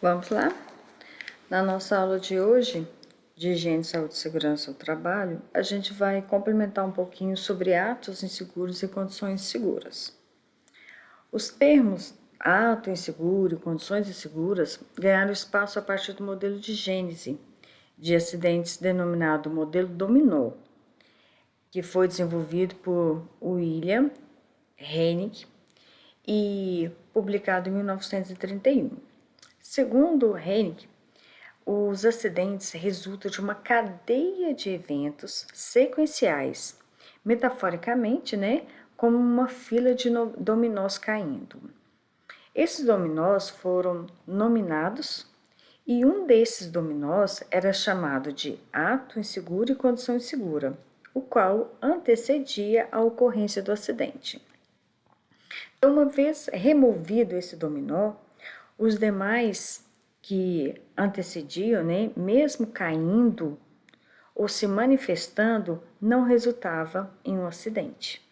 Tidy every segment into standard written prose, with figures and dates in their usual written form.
Vamos lá? Na nossa aula de hoje, de higiene, saúde e segurança do trabalho, a gente vai complementar um pouquinho sobre atos inseguros e condições seguras. Os termos ato inseguro e condições inseguras ganharam espaço a partir do modelo de gênese de acidentes denominado modelo dominó, que foi desenvolvido por William Hennig e publicado em 1931. Segundo Hennig, os acidentes resultam de uma cadeia de eventos sequenciais, metaforicamente, como uma fila de dominós caindo. Esses dominós foram nominados e um desses dominós era chamado de ato inseguro e condição insegura, o qual antecedia a ocorrência do acidente. Então, uma vez removido esse dominó, os demais que antecediam, mesmo caindo ou se manifestando, não resultava em um acidente.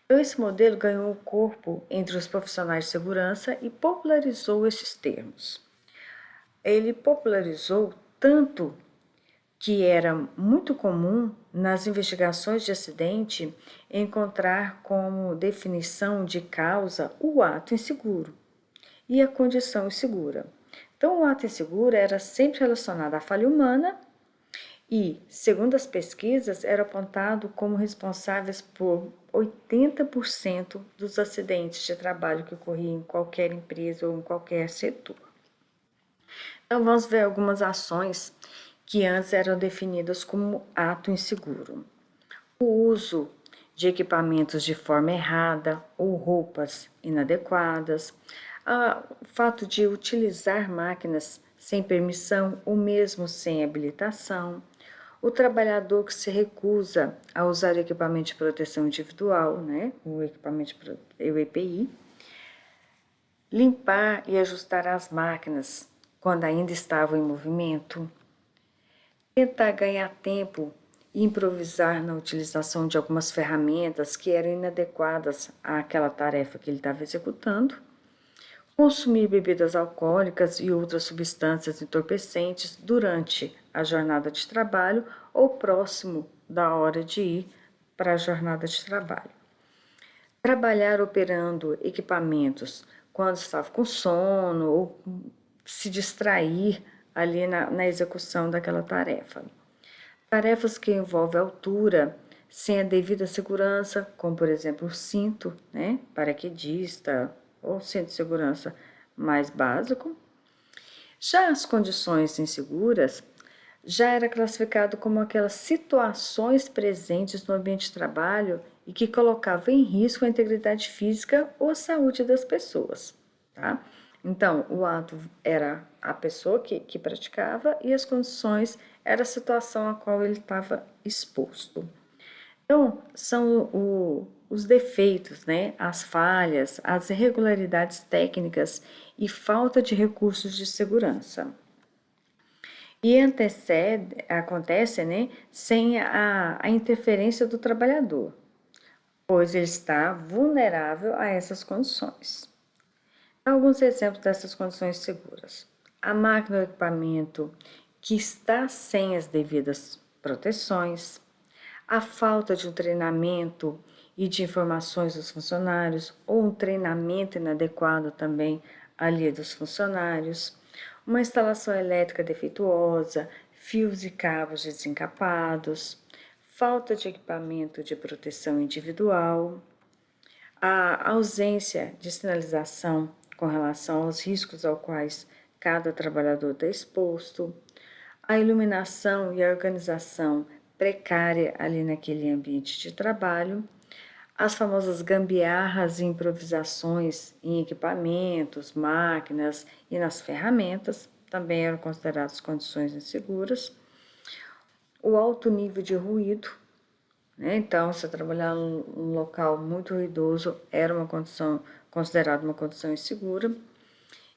Então, esse modelo ganhou corpo entre os profissionais de segurança e popularizou esses termos. Ele popularizou tanto que era muito comum nas investigações de acidente encontrar como definição de causa o ato inseguro e a condição insegura. Então, o ato inseguro era sempre relacionado à falha humana e, segundo as pesquisas, era apontado como responsáveis por 80% dos acidentes de trabalho que ocorriam em qualquer empresa ou em qualquer setor. Então, vamos ver algumas ações que antes eram definidas como ato inseguro. O uso de equipamentos de forma errada ou roupas inadequadas, o fato de utilizar máquinas sem permissão ou mesmo sem habilitação, o trabalhador que se recusa a usar equipamento de proteção individual, o EPI, limpar e ajustar as máquinas quando ainda estavam em movimento, tentar ganhar tempo e improvisar na utilização de algumas ferramentas que eram inadequadas àquela tarefa que ele estava executando, consumir bebidas alcoólicas e outras substâncias entorpecentes durante a jornada de trabalho ou próximo da hora de ir para a jornada de trabalho. Trabalhar operando equipamentos quando estava com sono ou se distrair ali na execução daquela tarefa. Tarefas que envolvem altura sem a devida segurança, como por exemplo o cinto, paraquedista ou cinto de segurança mais básico. Já as condições inseguras já era classificado como aquelas situações presentes no ambiente de trabalho e que colocavam em risco a integridade física ou a saúde das pessoas, tá? Então, o ato era a pessoa que praticava e as condições era a situação a qual ele estava exposto. Então, são os defeitos, as falhas, as irregularidades técnicas e falta de recursos de segurança. E acontece sem a interferência do trabalhador, pois ele está vulnerável a essas condições. Alguns exemplos dessas condições seguras. A máquina ou equipamento que está sem as devidas proteções, a falta de um treinamento e de informações dos funcionários, ou um treinamento inadequado também ali dos funcionários, uma instalação elétrica defeituosa, fios e cabos desencapados, falta de equipamento de proteção individual, a ausência de sinalização com relação aos riscos aos quais cada trabalhador está exposto, a iluminação e a organização precária ali naquele ambiente de trabalho, as famosas gambiarras e improvisações em equipamentos, máquinas e nas ferramentas, também eram consideradas condições inseguras, o alto nível de ruído, então, se trabalhar num local muito ruidoso era uma condição considerada uma condição insegura,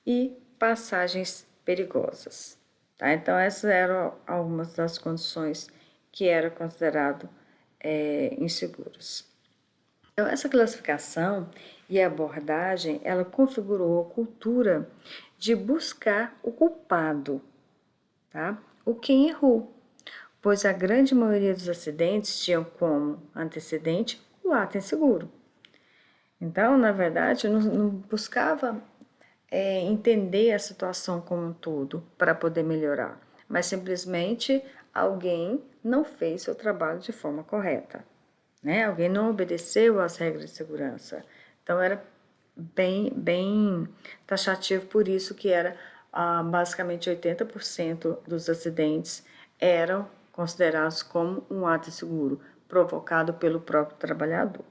e passagens perigosas. Tá? Então, essas eram algumas das condições que eram consideradas inseguras. Então, essa classificação e abordagem, ela configurou a cultura de buscar o culpado, tá? O quem errou, pois a grande maioria dos acidentes tinham como antecedente o ato inseguro. Então, na verdade, não buscava entender a situação como um todo para poder melhorar, mas simplesmente alguém não fez seu trabalho de forma correta, né? Alguém não obedeceu às regras de segurança. Então era bem taxativo, por isso que era basicamente 80% dos acidentes eram considerados como um ato inseguro, provocado pelo próprio trabalhador.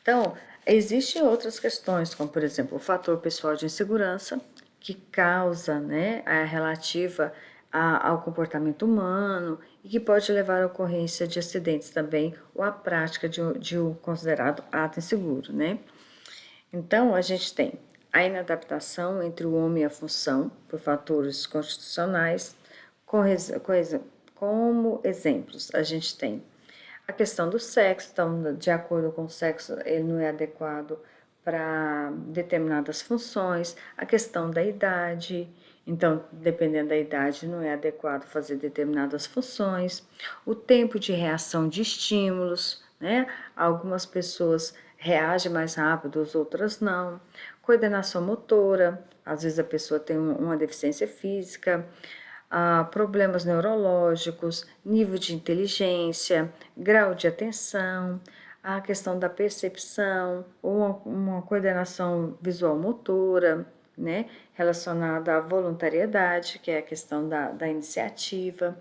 Então, existem outras questões, como por exemplo o fator pessoal de insegurança, que causa, né, a relativa ao comportamento humano e que pode levar à ocorrência de acidentes também ou à prática de um considerado ato inseguro, né? Então, a gente tem a inadaptação entre o homem e a função por fatores constitucionais, como exemplos, a gente tem a questão do sexo, então, de acordo com o sexo, ele não é adequado para determinadas funções, a questão da idade, então, dependendo da idade, não é adequado fazer determinadas funções, o tempo de reação de estímulos, né? Algumas pessoas reagem mais rápido, as outras não. Coordenação motora, às vezes a pessoa tem uma deficiência física, problemas neurológicos, nível de inteligência, grau de atenção, a questão da percepção, ou uma coordenação visual-motora, né, relacionada à voluntariedade, que é a questão da iniciativa.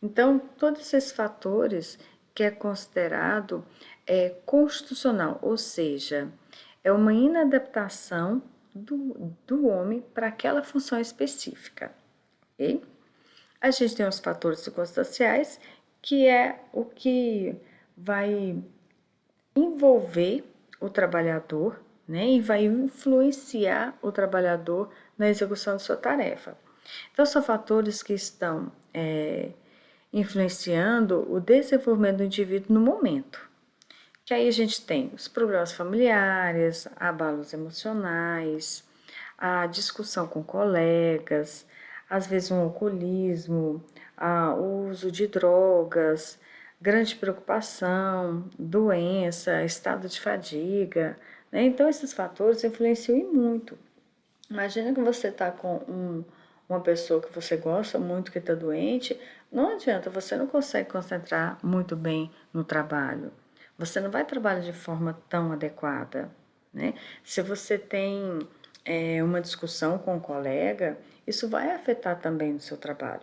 Então, todos esses fatores que é considerado constitucional, ou seja, é uma inadaptação do homem para aquela função específica. Okay? A gente tem os fatores circunstanciais, que é o que vai envolver o trabalhador, né, e vai influenciar o trabalhador na execução de sua tarefa. Então, são fatores que estão influenciando o desenvolvimento do indivíduo no momento. Que aí a gente tem os problemas familiares, abalos emocionais, a discussão com colegas, às vezes um alcoolismo, o uso de drogas, grande preocupação, doença, estado de fadiga, né? Então, esses fatores influenciam e muito. Imagina que você está com uma pessoa que você gosta muito que está doente, não adianta, você não consegue concentrar muito bem no trabalho. Você não vai trabalhar de forma tão adequada, né? Se você tem uma discussão com um colega, isso vai afetar também no seu trabalho.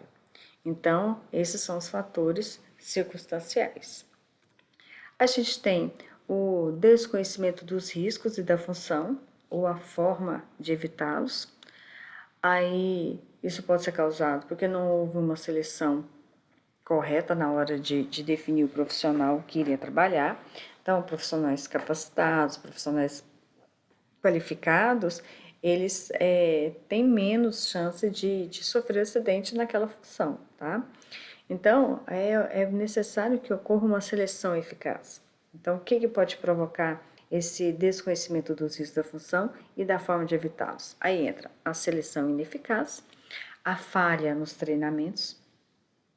Então, esses são os fatores circunstanciais. A gente tem o desconhecimento dos riscos e da função, ou a forma de evitá-los. Aí, isso pode ser causado porque não houve uma seleção correta na hora de definir o profissional que iria trabalhar. Então, profissionais capacitados, profissionais qualificados, eles têm menos chance de sofrer acidente naquela função, tá? Então, é necessário que ocorra uma seleção eficaz. Então, o que pode provocar esse desconhecimento dos riscos da função e da forma de evitá-los? Aí entra a seleção ineficaz, a falha nos treinamentos,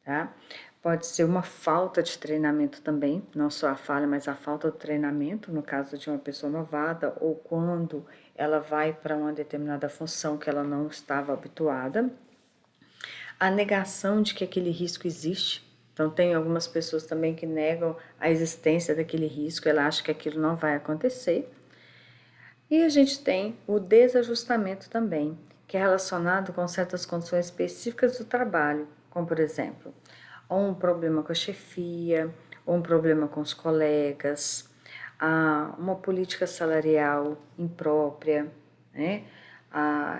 tá? Pode ser uma falta de treinamento também, não só a falha, mas a falta de treinamento, no caso de uma pessoa novata, ou quando ela vai para uma determinada função que ela não estava habituada. A negação de que aquele risco existe. Então, tem algumas pessoas também que negam a existência daquele risco, ela acha que aquilo não vai acontecer. E a gente tem o desajustamento também, que é relacionado com certas condições específicas do trabalho, como por exemplo, ou um problema com a chefia, ou um problema com os colegas, uma política salarial imprópria, né?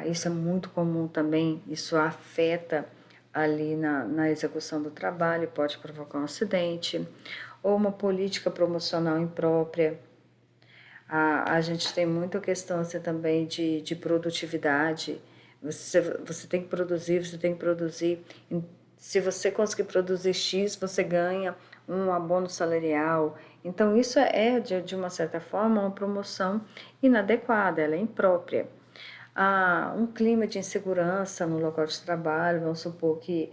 Isso é muito comum também, isso afeta ali na execução do trabalho, pode provocar um acidente, ou uma política promocional imprópria. A gente tem muita questão assim, também de produtividade. Você tem que produzir, você tem que produzir. Se você conseguir produzir X, você ganha um abono salarial. Então, isso de uma certa forma, uma promoção inadequada, ela é imprópria. um clima de insegurança no local de trabalho, vamos supor que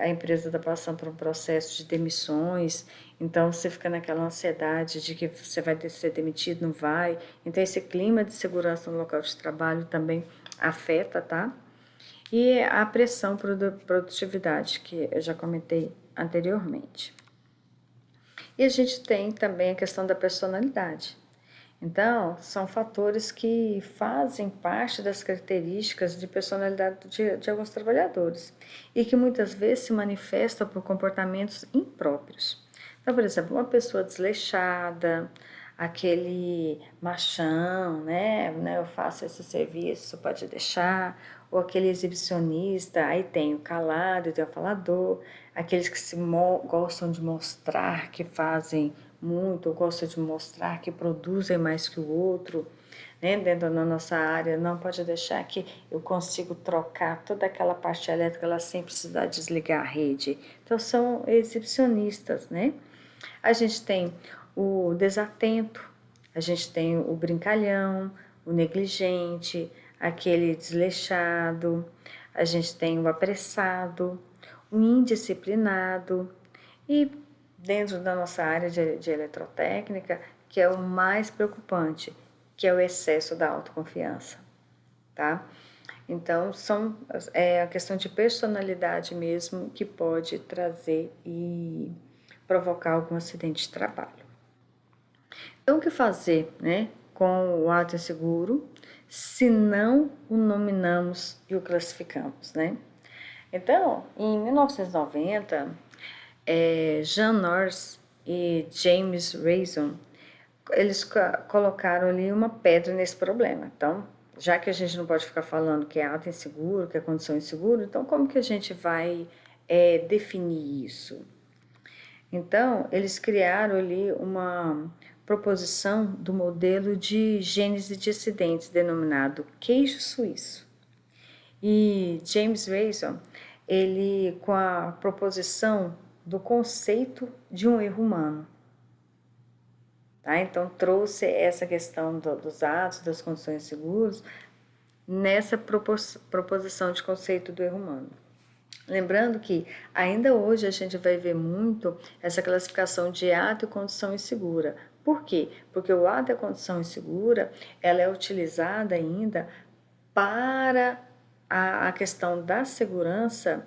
a empresa está passando por um processo de demissões, então você fica naquela ansiedade de que você vai ser demitido, não vai. Então esse clima de segurança no local de trabalho também afeta, tá? E a pressão por produtividade, que eu já comentei anteriormente. E a gente tem também a questão da personalidade. Então, são fatores que fazem parte das características de personalidade de alguns trabalhadores e que muitas vezes se manifestam por comportamentos impróprios. Então, por exemplo, uma pessoa desleixada, aquele machão, né? Eu faço esse serviço, pode deixar, ou aquele exibicionista, aí tem o calado e tem o falador, aqueles que gostam de mostrar que fazem muito, ou gostam de mostrar que produzem mais que o outro, né? Dentro da nossa área, não pode deixar que eu consigo trocar toda aquela parte elétrica lá sem precisar desligar a rede. Então, são exibicionistas, né? A gente tem o desatento, a gente tem o brincalhão, o negligente, aquele desleixado, a gente tem o apressado, o indisciplinado e dentro da nossa área de eletrotécnica, que é o mais preocupante, que é o excesso da autoconfiança, tá? Então, é a questão de personalidade mesmo que pode trazer e provocar algum acidente de trabalho. Então, o que fazer, né, com o ato inseguro se não o nominamos e o classificamos, né? Então, em 1990, Jean Norris e James Raison, eles colocaram ali uma pedra nesse problema. Então, já que a gente não pode ficar falando que é ato inseguro, que é condição insegura, então como que a gente vai definir isso? Então, eles criaram ali uma proposição do modelo de gênese de acidentes, denominado queijo suíço. E James Raison, ele com a proposição do conceito de um erro humano. Tá? Então, trouxe essa questão dos atos, das condições seguras, nessa proposição de conceito do erro humano. Lembrando que ainda hoje a gente vai ver muito essa classificação de ato e condição insegura. Por quê? Porque o ato e a condição insegura, ela é utilizada ainda para a questão da segurança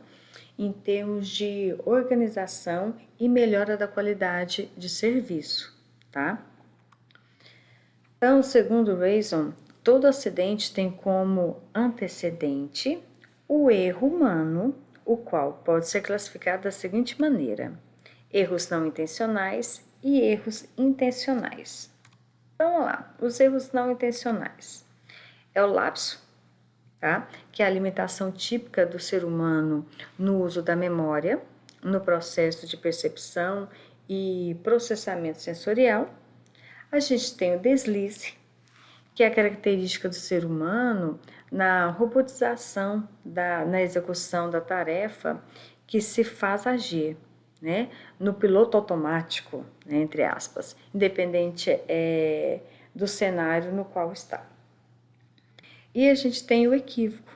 em termos de organização e melhora da qualidade de serviço, tá? Então, segundo Raison, todo acidente tem como antecedente o erro humano, o qual pode ser classificado da seguinte maneira: erros não intencionais e erros intencionais. Então, vamos lá, os erros não intencionais. É o lapso, tá? Que é a limitação típica do ser humano no uso da memória, no processo de percepção e processamento sensorial. A gente tem o deslize, que é a característica do ser humano na robotização, na execução da tarefa que se faz agir, né? No piloto automático, né, entre aspas, independente do cenário no qual está. E a gente tem o equívoco,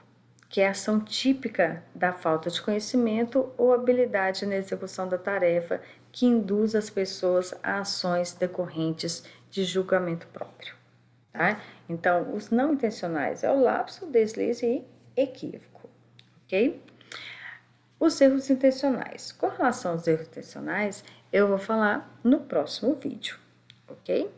que é a ação típica da falta de conhecimento ou habilidade na execução da tarefa que induz as pessoas a ações decorrentes de julgamento próprio. Tá? Então, os não intencionais é o lapso, deslize e equívoco, ok? Os erros intencionais. Com relação aos erros intencionais, eu vou falar no próximo vídeo, ok?